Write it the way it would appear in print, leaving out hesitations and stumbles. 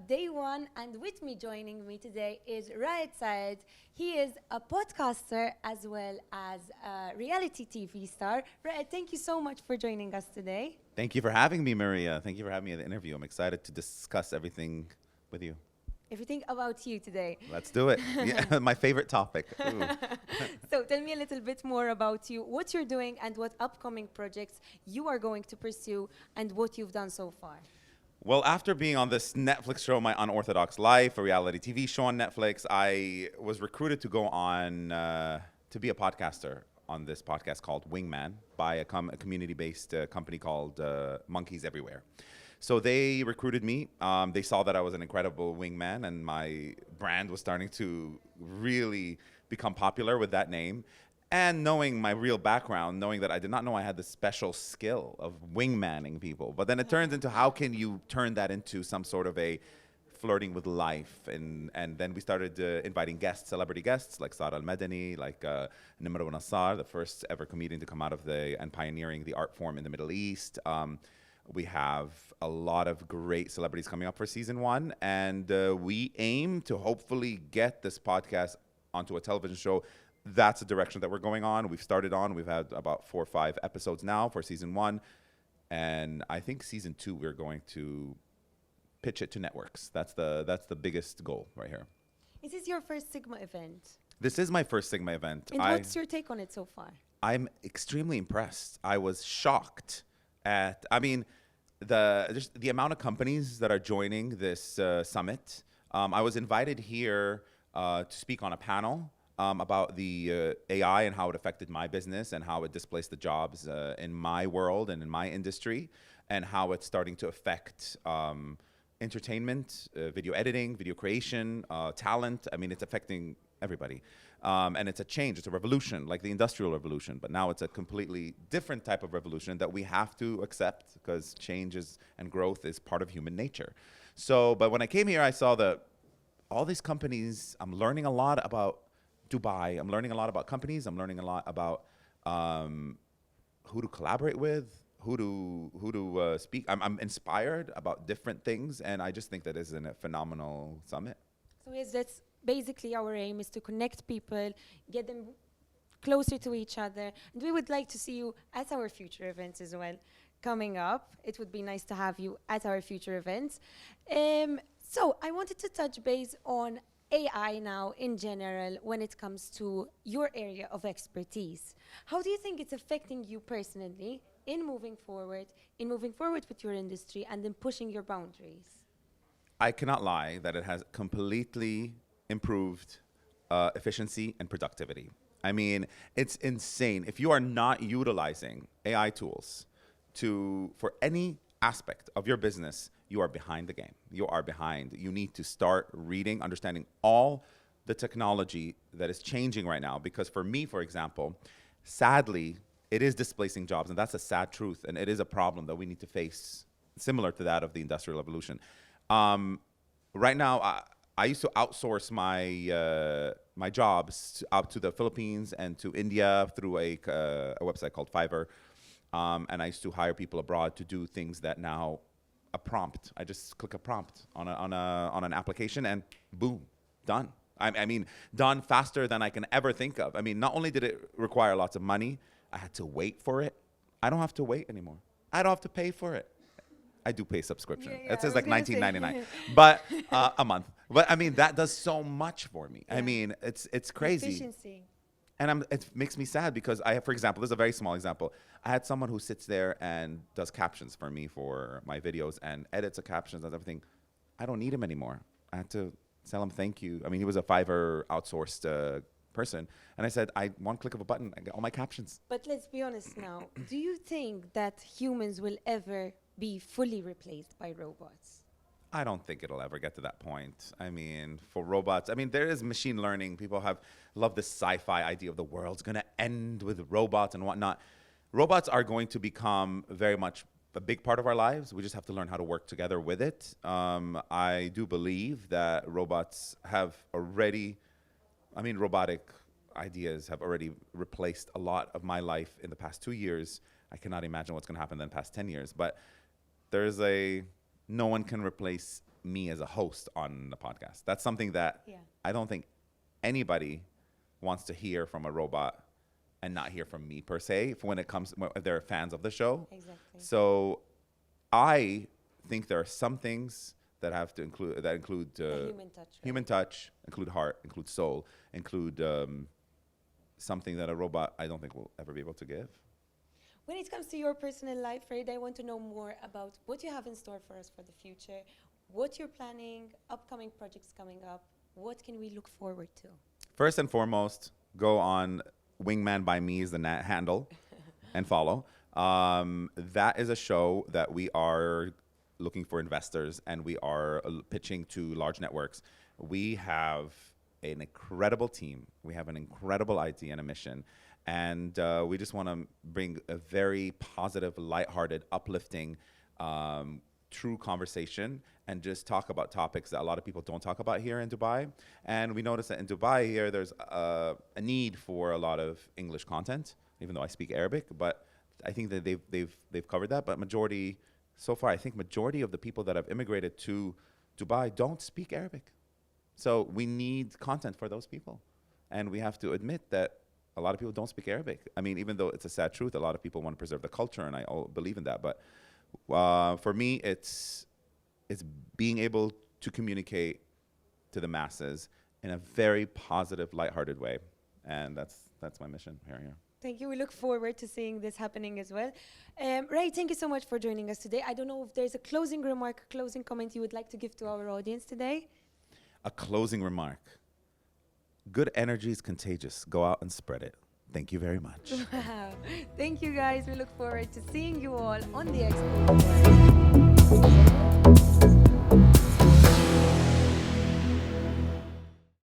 day one, and with me joining me today is Raed Saade. He is a podcaster as well as a reality TV star. Raed, thank you so much for joining us today. Thank you for having me, Maria. Thank you for having me in the interview. I'm excited to discuss everything with you. Everything about you today. Let's do it. Yeah, my favorite topic. Ooh. So tell me a little bit more about you, what you're doing and what upcoming projects you are going to pursue and what you've done so far. Well, after being on this Netflix show, My Unorthodox Life, a reality TV show on Netflix, I was recruited to go on to be a podcaster on this podcast called Wingman by a community-based company called Monkeys Everywhere. So they recruited me. They saw that I was an incredible wingman and my brand was starting to really become popular with that name. And knowing my real background, knowing that I did not know I had this special skill of wingmanning people. But then it turns into how can you turn that into some sort of a flirting with life. And then we started inviting guests, celebrity guests like Sara Al-Madani, like Nimr Nassar, the first ever comedian to come out of and pioneering the art form in the Middle East. We have a lot of great celebrities coming up for season one, and we aim to hopefully get this podcast onto a television show. That's the direction that we're going on. We've started on. We've had about 4 or 5 episodes now for season one, and I think season 2 we're going to pitch it to networks. That's the biggest goal right here. Is this your first SiGMA event? This is my first SiGMA event. And what's your take on it so far? I'm extremely impressed. I was shocked at, just the amount of companies that are joining this summit. I was invited here to speak on a panel about the AI and how it affected my business and how it displaced the jobs in my world and in my industry, and how it's starting to affect entertainment, video editing, video creation, talent. I mean, it's affecting everybody. And it's a change, it's a revolution, like the Industrial Revolution, but now it's a completely different type of revolution that we have to accept because change and growth is part of human nature. So, but when I came here, I saw that all these companies, I'm learning a lot about Dubai, I'm learning a lot about companies, I'm learning a lot about who to collaborate with, who to speak. I'm inspired about different things, and I just think that is a phenomenal summit. So yes, that's basically our aim, is to connect people, get them closer to each other. And we would like to see you at our future events as well coming up. It would be nice to have you at our future events. So I wanted to touch base on AI now in general when it comes to your area of expertise. How do you think it's affecting you personally in moving forward with your industry and in pushing your boundaries? I cannot lie that it has completely improved efficiency and productivity. I mean, it's insane. If you are not utilizing AI tools for any aspect of your business, you are behind the game. You are behind. You need to start reading, understanding all the technology that is changing right now. Because for me, for example, sadly, it is displacing jobs, and that's a sad truth, and it is a problem that we need to face, similar to that of the Industrial Revolution. Right now, I used to outsource my jobs out to the Philippines and to India through a website called Fiverr, and I used to hire people abroad to do things that now a prompt. I just click a prompt on an application, and boom, done. I mean, done faster than I can ever think of. I mean, not only did it require lots of money, I had to wait for it. I don't have to wait anymore. I don't have to pay for it. I do pay subscription. It says like $19.99, but a month. But I mean, that does so much for me. Yeah. I mean, it's crazy. Efficiency. And it makes me sad because for example, this is a very small example. I had someone who sits there and does captions for me for my videos and edits the captions and everything. I don't need him anymore. I had to tell him thank you. I mean, he was a Fiverr outsourced person. And I said, one click of a button, I get all my captions. But let's be honest now. Do you think that humans will ever be fully replaced by robots? I don't think it'll ever get to that point. I mean, for robots, I mean, there is machine learning. People love this sci-fi idea of the world's going to end with robots and whatnot. Robots are going to become very much a big part of our lives. We just have to learn how to work together with it. I do believe that robots have already, robotic ideas have already replaced a lot of my life in the past 2 years. I cannot imagine what's going to happen in the past 10 years. But no one can replace me as a host on the podcast. That's something that Yeah. I don't think anybody wants to hear from a robot and not hear from me per se when it comes if they're fans of the show. Exactly. So I think there are some things that have to include The human touch. Right? human touch, include heart, include soul, include something that a robot I don't think will ever be able to give. When it comes to your personal life, Raed, I want to know more about what you have in store for us for the future, what you're planning, upcoming projects coming up. What can we look forward to? First and foremost, go on Wingman by Me is the handle and follow. That is a show that we are looking for investors and we are pitching to large networks. We have an incredible team. We have an incredible idea and a mission. And we just want to bring a very positive, lighthearted, uplifting, true conversation and just talk about topics that a lot of people don't talk about here in Dubai. And we noticed that in Dubai here, there's a need for a lot of English content, even though I speak Arabic. But I think that they've covered that. But so far, I think majority of the people that have immigrated to Dubai don't speak Arabic. So we need content for those people. And we have to admit that a lot of people don't speak Arabic. I mean, even though it's a sad truth, a lot of people want to preserve the culture, and I believe in that. But for me, it's being able to communicate to the masses in a very positive, lighthearted way. And that's my mission here. Thank you. We look forward to seeing this happening as well. Ray, thank you so much for joining us today. I don't know if there's a closing remark, a closing comment you would like to give to our audience today. A closing remark. Good energy is contagious. Go out and spread it. Thank you very much. Wow. Thank you, guys. We look forward to seeing you all on the expo.